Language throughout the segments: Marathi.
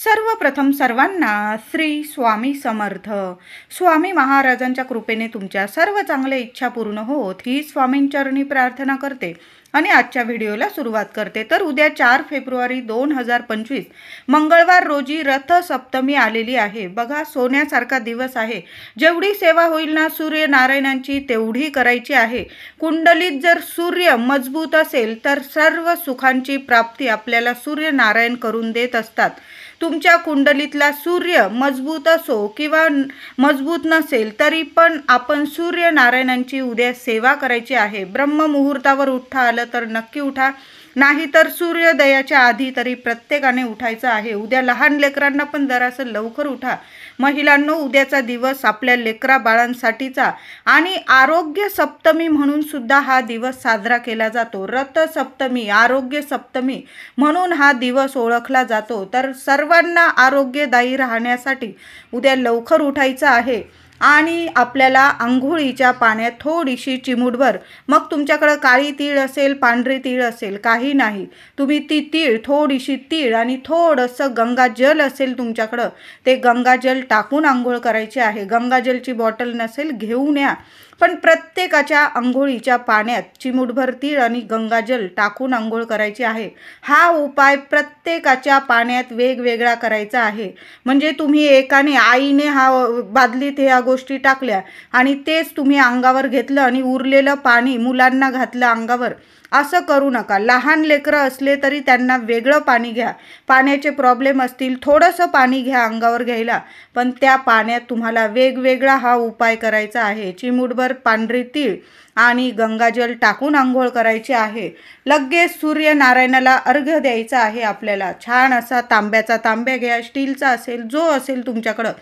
सर्वप्रथम सर्वांना श्री स्वामी समर्थ. स्वामी महाराजांच्या कृपेने तुमच्या सर्व चांगल्या इच्छा पूर्ण होत ही स्वामींचरणी प्रार्थना करते आणि आजच्या व्हिडिओला सुरुवात करते. तर उद्या 4 फेब्रुवारी 2025 मंगळवार रोजी रथ सप्तमी आलेली आहे. बघा, सोन्यासारखा दिवस आहे. जेवढी सेवा होईल ना सूर्यनारायणांची तेवढी करायची आहे. कुंडलीत जर सूर्य मजबूत असेल तर सर्व सुखांची प्राप्ती आपल्याला सूर्यनारायण करून देत असतात. तुमच्या कुंडलीतला सूर्य मजबूत असो किंवा मजबूत नसेल तरी पण आपण सूर्यनारायणांची उद्या सेवा करायची आहे. ब्रह्ममुहूर्तावर उठता आलं तर नक्की उठा, नाहीतर सूर्योदयाच्या आधी तरी प्रत्येकाने उठायचं आहे. उद्या लहान लेकरांना पण जरासं लवकर उठा. महिलांनो, उद्याचा दिवस आपल्या लेकरा बाळांसाठीचा आणि आरोग्य सप्तमी म्हणून सुद्धा हा दिवस साजरा केला जातो. रथ सप्तमी, आरोग्य सप्तमी म्हणून हा दिवस ओळखला जातो. तर सर्वांना आरोग्यदायी राहण्यासाठी उद्या लवकर उठायचं आहे आणि आपल्याला अंघोळीच्या पाण्यात थोडीशी चिमूटभर, मग तुमच्याकडे काळी तीळ असेल, पांढरी तीळ असेल, काही नाही, तुम्ही ती तीळ, थोडीशी तीळ आणि थोडंसं गंगाजल असेल तुमच्याकडं, ते गंगाजल टाकून आंघोळ करायची आहे. गंगाजलची बॉटल नसेल घेऊन या, पण प्रत्येकाच्या अंघोळीच्या पाण्यात चिमूटभर तीळ आणि गंगाजल टाकून आंघोळ करायची आहे. हा उपाय प्रत्येकाच्या पाण्यात वेगवेगळा करायचा आहे. म्हणजे तुम्ही एकाने, आईने बादलीत ह्या गोष्टी टाकल्या आणि तेच तुम्ही अंगावर घेतलं आणि उरलेलं पाणी मुलांना घातलं अंगावर, असं करू नका. लहान लेकरं असले तरी त्यांना वेगळं पाणी घ्या. पाण्याचे प्रॉब्लेम असतील, थोडंसं पाणी घ्या अंगावर घ्यायला, पण त्या पाण्यात तुम्हाला वेगवेगळा हा उपाय करायचा आहे. चिमूटभर पांढरी तीळ आणि गंगाजल टाकून आंघोळ करायची आहे. लगेच सूर्यनारायणाला अर्घ्य द्यायचा आहे. आपल्याला छान असा तांब्याचा, तांब्या घ्या, स्टीलचा असेल, जो असेल तुमच्याकडं,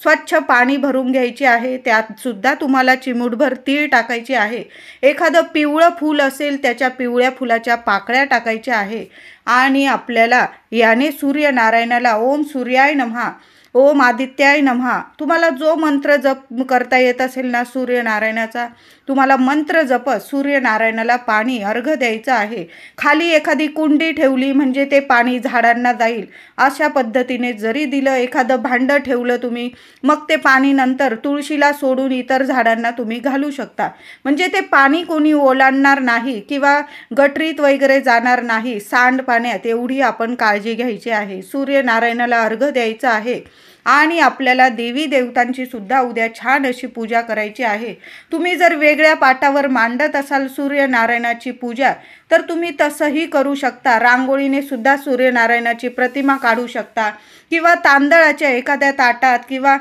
स्वच्छ पाणी भरून घ्यायचे आहे. त्यात सुद्धा तुम्हाला चिमूटभर तीळ टाकायची आहे. एखादं पिवळं फूल असेल त्याच्या पिवळ्या फुलाच्या पाकळ्या टाकायच्या आहे आणि आपल्याला याने सूर्यनारायणाला ओम सूर्याय नमः, ओम आदित्याय नमः, तुम्हाला जो मंत्र जप करता येत असेल ना सूर्यनारायणाचा, तुम्हाला मंत्र जपत सूर्यनारायणाला पाणी अर्घ्य द्यायचं आहे. खाली एखादी कुंडी ठेवली म्हणजे ते पाणी झाडांना जाईल, अशा पद्धतीने जरी दिलं, एखादं भांडं ठेवलं तुम्ही, मग ते पाणी नंतर तुळशीला सोडून इतर झाडांना तुम्ही घालू शकता. म्हणजे ते पाणी कोणी ओलांडणार नाही किंवा गटरीत वगैरे जाणार नाही, सांडपाण्यात, एवढी आपण काळजी घ्यायची आहे. सूर्यनारायणाला अर्घ्य द्यायचं आहे आणि आपल्याला देवी देवतांची सुद्धा उद्या छान अशी पूजा करायची आहे. तुम्ही जर वेगळ्या पाटावर मांडत असाल सूर्यनारायणाची पूजा, तर तुम्ही तसंही करू शकता. रांगोळीने सुद्धा सूर्यनारायणाची प्रतिमा काढू शकता किंवा तांदळाच्या एखाद्या ताटात किंवा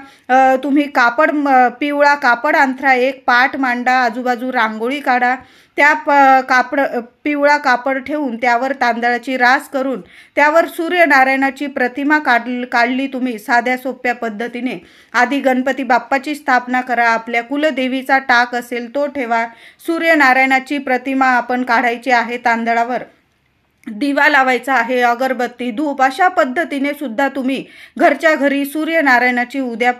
तुम्ही कापड, पिवळा कापड अंथरा, एक पाट मांडा, आजूबाजू रांगोळी काढा, त्या पिवळा कापड ठेवून त्यावर तांदळाची रास करून त्यावर सूर्यनारायणाची प्रतिमा काढली तुम्ही साध्या सोप्या पद्धतीने. आधी गणपती बाप्पाची स्थापना करा, आपल्या कुलदेवीचा टाक असेल तो ठेवा, सूर्यनारायणाची प्रतिमा आपण काढायची आहे तांदळावर, दिवा लावायचा आहे, अगरबत्ती, धूप, अशा पद्धतीने सुद्धा तुम्ही घरच्या घरी सूर्यनारायणाची उद्या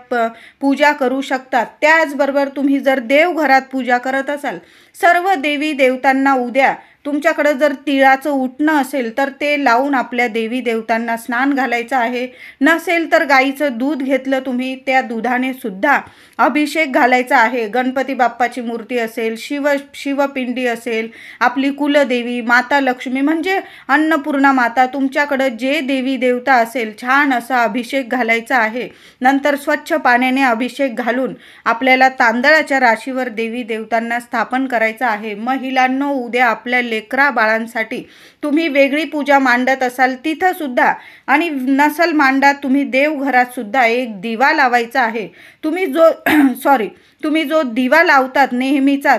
पूजा करू शकता. त्याचबरोबर तुम्ही जर देवघरात पूजा करत असाल, सर्व देवी देवतांना उद्या तुमच्याकडे जर तिळाचं उटणं असेल तर ते लावून आपल्या देवी देवतांना स्नान घालायचं आहे. नसेल तर गाईचं दूध घेतलं तुम्ही, त्या दुधाने सुद्धा अभिषेक घालायचा आहे. गणपती बाप्पाची मूर्ती असेल, शिवपिंडी असेल, आपली कुलदेवी माता लक्ष्मी म्हणजे अन्नपूर्णा माता, तुमच्याकडं जे देवी देवता असेल, छान असा अभिषेक घालायचा आहे. नंतर स्वच्छ पाण्याने अभिषेक घालून आपल्याला तांदळाच्या राशीवर देवी देवतांना स्थापन करायचं आहे. महिलांनो, उद्या आपल्या लेकरा बाळांसाठी तुम्ही वेगळी पूजा मांडत असाल तिथं सुद्धा, आणि नसल मांडा, तुम्ही देवघरात सुद्धा एक दिवा लावायचा आहे. तुम्ही जो दिवा लावतात नेहमीचा,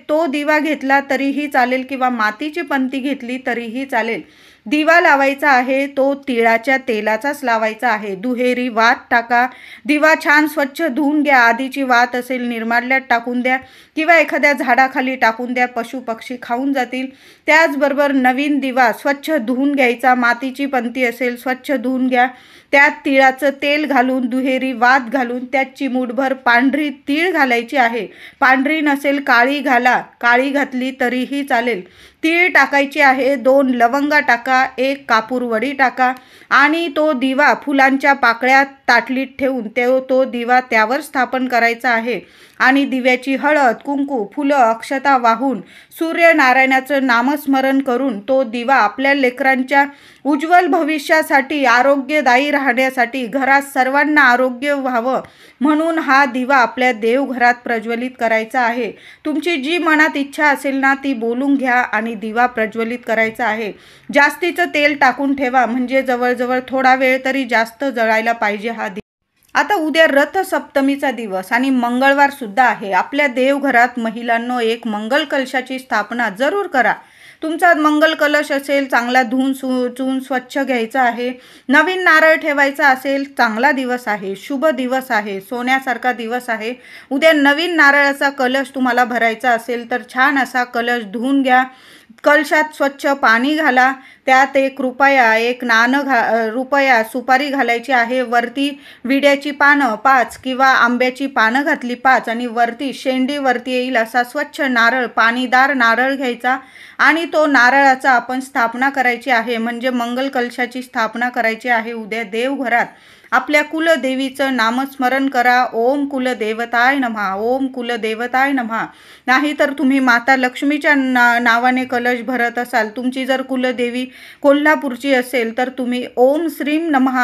तो दिवा घेतला तरीही चालेल किंवा मातीची पंती घेतली तरीही चालेल. दिवा लावायचा आहे तो तिळाच्या तेलाचाच लावायचा आहे. दुहेरी वात टाका, दिवा छान स्वच्छ धुवून घ्या. आधीची वात असेल निर्माल्यात टाकून द्या किंवा एखाद्या झाडाखाली टाकून द्या, पशु पक्षी खाऊन जातील. त्याचबरोबर नवीन दिवा स्वच्छ धुवून घ्यायचा, मातीची पंती असेल स्वच्छ धुवून घ्या, त्यात तिळाचं तेल घालून, दुहेरी वात घालून, त्यात चिमूटभर पांढरी तीळ घालायची आहे. पांढरी नसेल काळी घाला, काळी घातली तरीही चालेल. तीळ टाकायची आहे, 2 लवंगा टाका, 1 कापूर वडी टाका आणि तो दिवा फुलांच्या पाकळ्या ताटलीत ठेवून तो दिवा त्यावर स्थापन करायचा आहे आणि दिव्याची हळद, कुंकू, फुलं, अक्षता वाहून सूर्यनारायणाचं नामस्मरण करून तो दिवा आपल्या लेकरांच्या उज्ज्वल भविष्यासाठी, आरोग्यदायी राहण्यासाठी, घरात सर्वांना आरोग्य व्हावं म्हणून हा दिवा आपल्या देवघरात प्रज्वलित करायचा आहे. तुमची जी मनात इच्छा असेल ना ती बोलून घ्या आणि दिवा प्रज्वलित करायचा आहे. जास्तीचं तेल टाकून ठेवा, म्हणजे जवळजवळ थोडा वेळ तरी जास्त जळायला पाहिजे हा दिवा. आता उद्या रथसप्तमीचा दिवस आणि मंगळवार सुद्धा आहे. आपल्या देवघरात महिलांनो एक मंगल कलशाची स्थापना जरूर करा. तुमचा मंगल कलश असेल चांगला धुवून चून स्वच्छ घ्यायचा आहे. नवीन नारळ ठेवायचा असेल, चांगला दिवस आहे, शुभ दिवस आहे, सोन्यासारखा दिवस आहे. उद्या नवीन नारळाचा कलश तुम्हाला भरायचा असेल तर छान असा कलश धुवून घ्या. कलशात स्वच्छ पाणी घाला, त्यात 1 रुपया, 1 रुपया सुपारी घालायची आहे. वरती विड्याची पानं 5 किंवा आंब्याची पानं घातली 5 आणि वरती शेंडी वरती येईल असा स्वच्छ नारळ, पाणीदार नारळ घ्यायचा आणि तो नारळाचा आपण स्थापना करायची आहे, म्हणजे मंगल कलशाची स्थापना करायची आहे. उद्या देवघरात आपल्या कुलदेवीचं नामस्मरण करा. ओम कुलदेवताय नमः, ओम कुलदेवताय नमः. नाहीतर तुम्ही माता लक्ष्मीच्या नावाने कलश भरत असाल, तुमची जर कुलदेवी कोल्हापूरची असेल तर तुम्ही ओम श्रीम नमः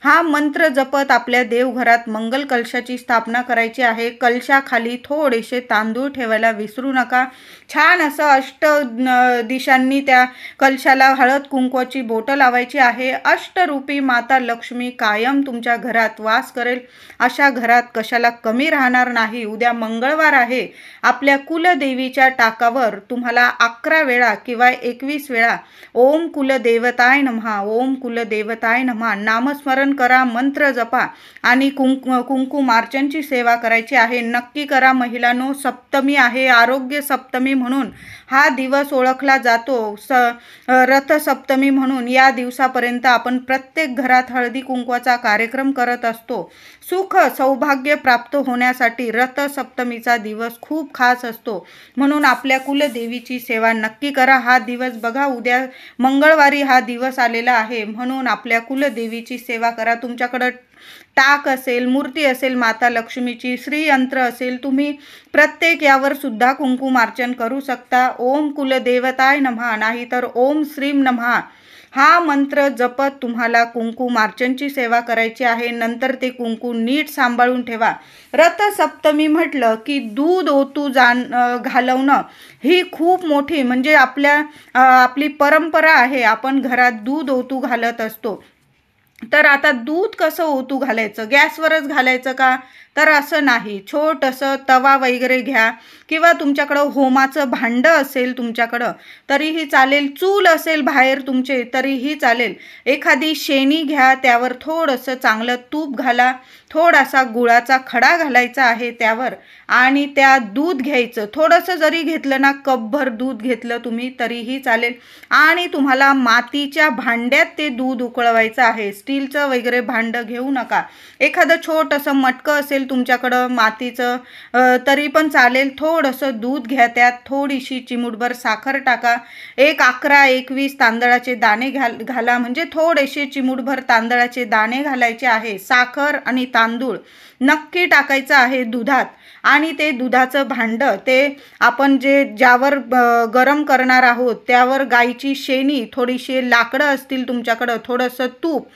हा मंत्र जपत आपल्या देवघरात मंगल कलशाची स्थापना करायची आहे. कलशाखाली थोडेसे तांदूळ ठेवायला विसरू नका. छान असं 8 दिशांनी त्या कलशाला हळद कुंकवाची बोटं लावायची आहे. अष्टरूपी माता लक्ष्मी कायम तुमच्या घरात वास करेल. अशा घरात कशाला कमी राहणार नाही. उद्या मंगळवार आहे. आपल्या कुलदेवीच्या टाकावर तुम्हाला 11 वेळा किंवा 21 वेळा ओम कुलदेवताय नमः, ओम कुलदेवताय नमः नामस्मरण करा, मंत्र जपा आणि कुंकुमार्चनची सेवा करायची आहे. नक्की करा महिलांनो. सप्तमी आहे, आरोग्य सप्तमी म्हणून हा दिवस ओळखला जातो. रथसप्तमी म्हणून या दिवसापर्यंत आपण प्रत्येक घरात हळदी कुंकवाचा कार्यक्रम करत असतो. सुख सौभाग्य प्राप्त होण्यासाठी रथसप्तमीचा दिवस खूप खास असतो. म्हणून आपल्या कुलदेवीची सेवा नक्की करा. हा दिवस बघा, उद्या मंगळवारी हा दिवस आलेला आहे म्हणून आपल्या कुलदेवीची सेवा करा. तुमच्याकडं टाक असेल, मूर्ती असेल माता लक्ष्मीची, श्रीयंत्र असेल, तुम्ही प्रत्येक यावर सुद्धा कुंकुमार्चन करू शकता. ओम कुलदेवताय नमः नाहीतर ओम श्रीम नमः हा मंत्र जपत तुम्हाला कुंकुमार्चनची सेवा करायची आहे. नंतर ते कुंकू नीट सांभाळून ठेवा. रथसप्तमी म्हटलं की दूध ओतू घालवणं ही खूप मोठी म्हणजे आपली परंपरा आहे. आपण घरात दूध ओतू घालत असतो. तर आता दूध कसं ओतू घालायचं? गॅसवरच घालायचं का? तर असं नाही. छोटंसं तवा वगैरे घ्या किंवा तुमच्याकडं होमाचं भांडं असेल तुमच्याकडं तरीही चालेल. चूल असेल बाहेर तुमचे तरीही चालेल. एखादी शेणी घ्या, त्यावर थोडंसं चांगलं तूप घाला, थोडासा गुळाचा खडा घालायचा आहे त्यावर आणि त्या दूध घ्यायचं. थोडंसं जरी घेतलं ना, कपभर दूध घेतलं तुम्ही तरीही चालेल आणि तुम्हाला मातीच्या भांड्यात ते दूध उकळवायचं आहे. स्टीलचं वगैरे भांडं घेऊ नका. एखादं छोटंसं मटकं असेल तुमच्याकडं मातीचं तरी पण चालेल. थोडंसं दूध घ्या, त्यात थोडीशी चिमूटभर साखर टाका, 11-21 तांदळाचे दाणे घाला म्हणजे थोडेसे चिमूटभर तांदळाचे दाणे घालायचे आहे. साखर आणि तांदूळ नक्की टाकायचं आहे दुधात आणि ते दुधाचं भांडं ते आपण ज्यावर गरम करणार आहोत त्यावर गाईची शेणी, थोडीशी लाकडं असतील तुमच्याकडं, थोडंसं तूप,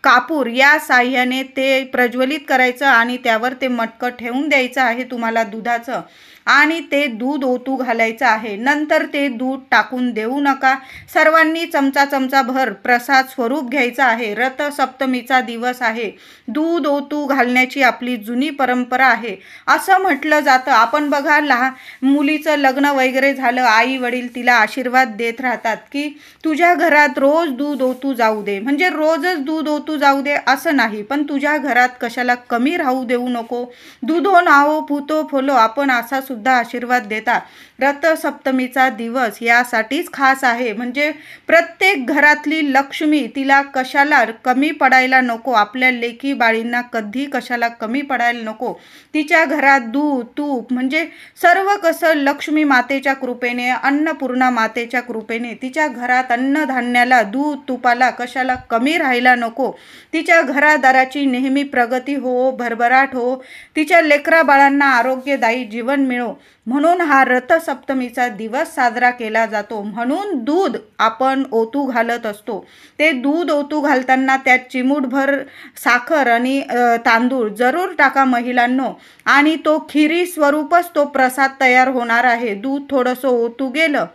कापूर या साह्याने ते प्रज्वलित करायचं आणि त्यावर ते मटकं ठेवून द्यायचं आहे तुम्हाला दुधाचं आणि ते दूध ओतू घालायचं आहे. नंतर ते दूध टाकून देऊ नका. सर्वांनी चमचा भर प्रसाद स्वरूप घ्यायचा आहे. रथसप्तमीचा दिवस आहे. दूध ओतू घालण्याची आपली जुनी परंपरा आहे. असं म्हटलं जातं. आपण बघा, मुलीचं लग्न वगैरे झालं, आई वडील तिला आशीर्वाद देत राहतात की तुझ्या घरात रोज दूध ओतू जाऊ दे, म्हणजे रोजच दूध ओतू जाऊ दे असं नाही, पण तुझ्या घरात कशाला कमी राहू देऊ नको. दूधो नाहो पूतो फुलो आपण असा सुद्धा आशीर्वाद देतात. रथसप्तमीचा दिवस यासाठीच खास आहे, म्हणजे प्रत्येक घरातली लक्ष्मी तिला कशाला कमी पडायला नको, आपल्या लेकी बाळींना कधी कशाला कमी पडायला नको. तिच्या घरात दूध तूप म्हणजे सर्व कसं लक्ष्मी मातेच्या कृपेने, अन्नपूर्णा मातेच्या कृपेने तिच्या घरात अन्नधान्याला दूध तुपाला कशाला कमी राहायला नको. तिच्या घरादाराची नेहमी प्रगती हो, भरभराट हो, तिच्या लेकरा बाळांना आरोग्यदायी जीवन मिळो, म्हणून हा रथसप्तमीचा दिवस साजरा केला जातो. म्हणून दूध आपण ओतू घालत असतो. ते दूध ओतू घालताना त्यात चिमूटभर साखर आणि तांदूळ जरूर टाका महिलांनो, आणि तो खिरी स्वरूपच तो प्रसाद तयार होणार आहे. दूध थोडंसं ओतू गेलं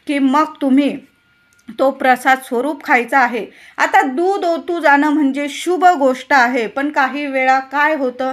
की मग तुम्ही तो प्रसाद स्वरूप खायचा आहे. आता दूध ओतू जाणं म्हणजे शुभ गोष्ट आहे, पण काही वेळा काय होतं,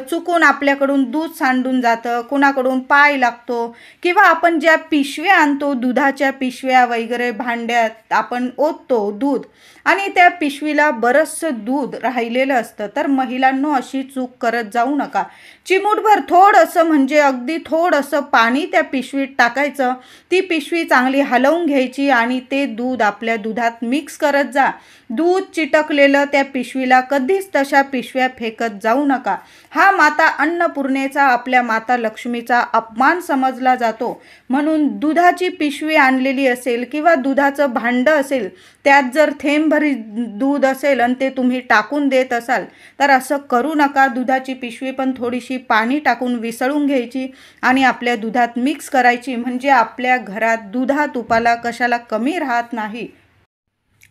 चुकून आपल्याकडून दूध सांडून जातं, कुणाकडून पाय लागतो, किंवा आपण ज्या पिशव्या आणतो दुधाच्या पिशव्या वगैरे भांड्यात आपण ओततो दूध, आणि त्या पिशवीला बरंचसं दूध राहिलेलं असतं. तर महिलांनो अशी चूक करत जाऊ नका. चिमूटभर थोडंसं म्हणजे अगदी थोडंसं पाणी त्या पिशवीत टाकायचं, ती पिशवी चांगली हलवून घ्यायची आणि ते दूध आपल्या दुधात मिक्स करत जा. दूध चिटकलेलं त्या पिशवीला कधीच तशा पिशव्या फेकत जाऊ नका. हा माता अन्नपूर्णेचा, आपल्या माता लक्ष्मीचा अपमान समजला जातो. म्हणून दुधाची पिशवी आणलेली असेल किंवा दुधाचं भांडं असेल, त्यात जर थेंबभरी दूध असेल आणि ते तुम्ही टाकून देत असाल तर असं करू नका. दुधाची पिशवी पण थोडीशी पाणी टाकून विसळून घ्यायची आणि आपल्या दुधात मिक्स करायची, म्हणजे आपल्या घरात दुधा तुपाला कशाला कमी राहत नाही.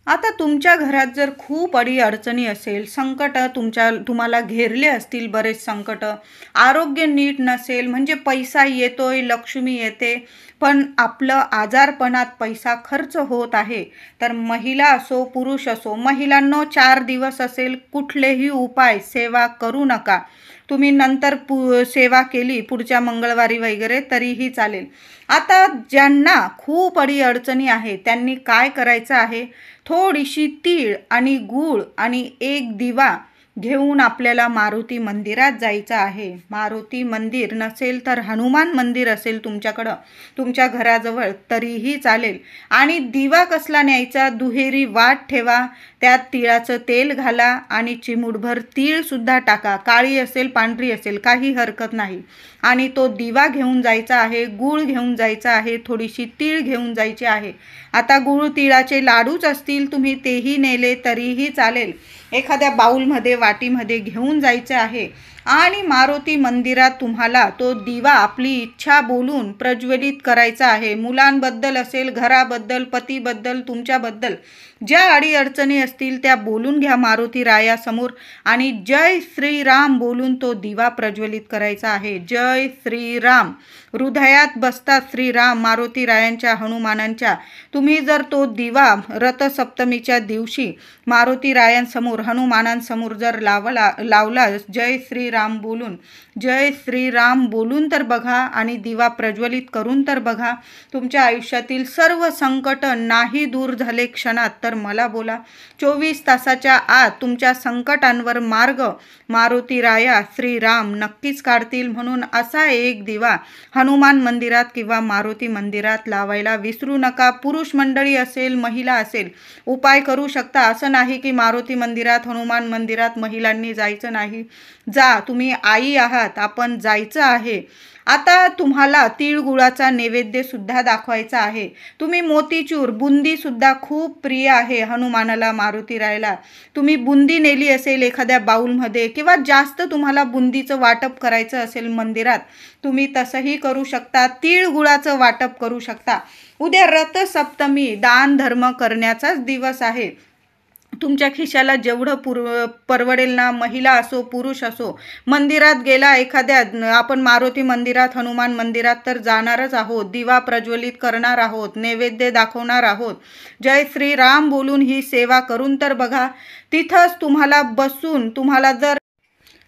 आता तुमच्या घरात जर खूप अडीअडचणी असेल, संकट तुम्हाला घेरले असतील, बरेच संकट, आरोग्य नीट नसेल, म्हणजे पैसा येतोय, लक्ष्मी येते, पण आपलं आजारपणात पैसा खर्च होत आहे, तर महिला असो पुरुष असो, महिलांनो 4 दिवस असेल कुठलेही उपाय सेवा करू नका. तुम्ही नंतर सेवा केली पुढच्या मंगळवारी वगैरे तरीही चालेल. आता ज्यांना खूप अडीअडचणी आहे त्यांनी काय करायचं आहे, थोडीशी तीळ आणि गूळ आणि एक दिवा घेऊन आपल्याला मारुती मंदिरात जायचं आहे. मारुती मंदिर नसेल तर हनुमान मंदिर असेल तुमच्याकडं, तुमच्या घराजवळ, तरीही चालेल. आणि दिवा कसला न्यायचा, दुहेरी वाट ठेवा, त्यात तिळाचं तेल घाला आणि चिमूटभर तीळसुद्धा टाका, काळी असेल पांढरी असेल काही हरकत नाही. आणि तो दिवा घेऊन जायचा आहे, गूळ घेऊन जायचा आहे, थोडीशी तीळ घेऊन जायची आहे. आता गूळ तिळाचे लाडूच असतील तुम्ही तेही नेले तरीही चालेल, एखाद्या बाऊलमध्ये वाटीमध्ये घेऊन जायचं आहे. आणि मारुती मंदिरात तुम्हाला तो दिवा आपली इच्छा बोलून प्रज्वलित करायचा आहे. मुलांबद्दल असेल, घराबद्दल, पतीबद्दल, तुमच्याबद्दल ज्या अडीअडचणी असतील त्या बोलून घ्या मारुती रायासमोर आणि जय श्रीराम बोलून तो दिवा प्रज्वलित करायचा आहे. जय श्रीराम हृदयात बसतात श्रीराम मारुती रायांच्या, हनुमानांच्या. तुम्ही जर तो दिवा रथसप्तमीच्या दिवशी मारुती रायांसमोर, हनुमानांसमोर जर लावला जय श्रीराम बोलून, जय श्रीराम बोलून तर बघा आणि दिवा प्रज्वलित करून तर बघा. तुमच्या आयुष्यातील सर्व संकट नाही दूर झाले क्षणात तर मला बोला. 24 तासाच्या आत तुमच्या संकटांवर मार्ग मारुती राया श्रीराम नक्कीच काढतील. म्हणून असा एक दिवा हनुमान मंदिरात किंवा मारुती मंदिरात लावायला विसरू नका. पुरुष मंडळी असेल, महिला असेल, उपाय करू शकता. असं नाही की मारुती मंदिरात, हनुमान मंदिरात महिलांनी जायचं नाही. जा, तुम्ही आई आहात, आपण जायचं आहे. आता तुम्हाला तिळगुळाचा नैवेद्य सुद्धा दाखवायचा आहे. तुम्ही मोतीचूर, बुंदी सुद्धा खूप प्रिय आहे हनुमानाला, मारुती रायाला. तुम्ही बुंदी नेली असेल एखाद्या बाउलमध्ये किंवा जास्त तुम्हाला बुंदीचं वाटप करायचं असेल मंदिरात, तुम्ही तसंही करू शकता. तिळगुळाचं वाटप करू शकता. उद्या रथसप्तमी, दान धर्म करण्याचाच दिवस आहे. तुमच्या खिशाला जेवढं परवडेल ना, महिला असो पुरुष असो, मंदिरात गेला एखाद्या, आपण मारुती मंदिरात, हनुमान मंदिरात तर जाणारच आहोत, दिवा प्रज्वलित करणार आहोत, नैवेद्य दाखवणार आहोत, जय श्रीराम बोलून ही सेवा करून तर बघा. तिथंच तुम्हाला बसून, तुम्हाला जर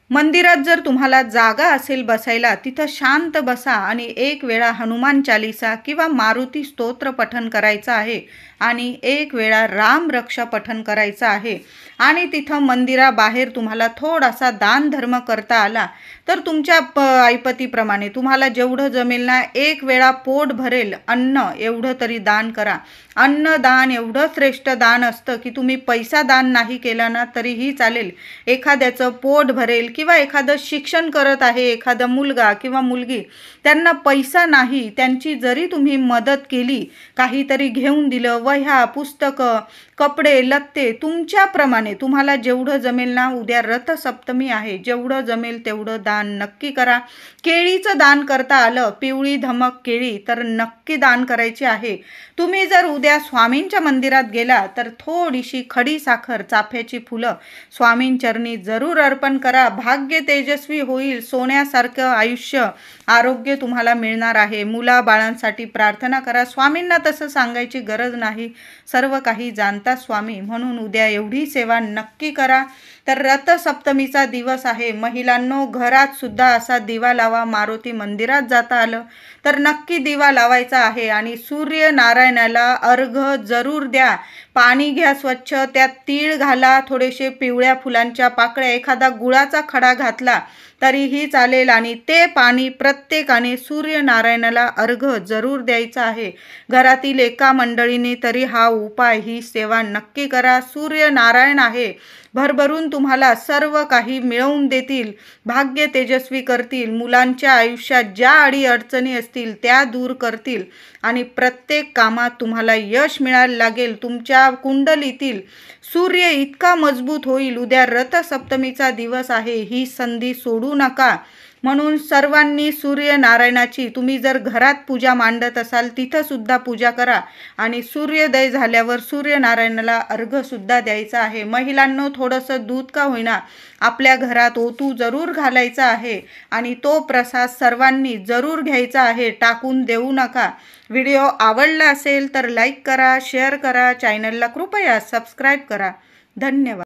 मंदिरात जर तुम्हाला जागा असेल बसायला, तिथं शांत बसा आणि एक वेळा हनुमान चालीसा किंवा मारुती स्तोत्र पठण करायचं आहे आणि एक वेळा राम रक्षा पठण करायचं आहे आणि तिथं मंदिराबाहेर तुम्हाला थोडासा दान धर्म करता आला तर तुमच्या ऐपतीप्रमाणे तुम्हाला जेवढं जमेल ना, एक वेळा पोट भरेल अन्न एवढं तरी दान करा. अन्नदान एवढं श्रेष्ठ दान असतं की तुम्ही पैसा दान नाही केला ना तरीही चालेल. एखाद्याचं पोट भरेल किंवा एखादं शिक्षण करत आहे एखादा मुलगा किंवा मुलगी, त्यांना पैसा नाही, त्यांची जरी तुम्ही मदत केली, काहीतरी घेऊन दिलं, वह्या पुस्तकं कपडे लत्ते, तुमच्याप्रमाणे तुम्हाला जेवढं जमेल ना, उद्या रथसप्तमी आहे, जेवढं जमेल तेवढं दान नक्की करा. केळीचं दान करता आलं, पिवळी धमक केळी तर नक्की दान करायची आहे. तुम्ही जर उद्या स्वामींच्या मंदिरात गेला तर थोडीशी खडी साखर, चाफ्याची फुलं स्वामींचरणी जरूर अर्पण करा. भाग्य तेजस्वी होईल, सोन्यासारखं आयुष्य आरोग्य तुम्हाला मिळणार आहे. मुलाबाळांसाठी प्रार्थना करा. स्वामींना तसं सांगायची गरज नाही, सर्व काही जाणता स्वामी, म्हणून उद्या एवढी सेवा नक्की करा. तर रथसप्तमीचा दिवस आहे. महिलांनो, घरात सुद्धा असा दिवा लावा. मारुती मंदिरात जाता आलं तर नक्की दिवा लावायचा आहे आणि सूर्यनारायणाला अर्घ जरूर द्या. पाणी घ्या स्वच्छ, त्यात तीळ घाला, थोडेसे पिवळ्या फुलांच्या पाकळ्या, एखादा गुळाचा खडा घातला तरीही चालेल आणि ते पाणी प्रत्येकाने सूर्यनारायणाला अर्घ जरूर द्यायचा आहे. घरातील एका मंडळीने तरी हा उपाय, ही सेवा नक्की करा. सूर्यनारायण आहे, भरभरून तुम्हाला सर्व काही मिळवून देतील, भाग्य तेजस्वी करतील, मुलांच्या आयुष्यात ज्या अडीअडचणी असतील त्या दूर करतील आणि प्रत्येक कामात तुम्हाला यश मिळायला लागेल. तुमच्या कुंडलीतील सूर्य इतका मजबूत होईल. उद्या रथसप्तमीचा दिवस आहे, ही संधी सोडू नका. म्हणून सर्वांनी सूर्यनारायणाची, तुम्ही जर घरात पूजा मांडत असाल तिथं सुद्धा पूजा करा आणि सूर्योदय झाल्यावर सूर्यनारायणाला अर्घ सुद्धा द्यायचा आहे. महिलांनो, थोडंसं दूध का होईना आपल्या घरात ओतू जरूर घालायचा आहे आणि तो प्रसाद सर्वांनी जरूर घ्यायचा आहे, टाकून देऊ नका. व्हिडिओ आवडला असेल तर लाईक करा, शेअर करा, चॅनलला कृपया सबस्क्राईब करा. धन्यवाद.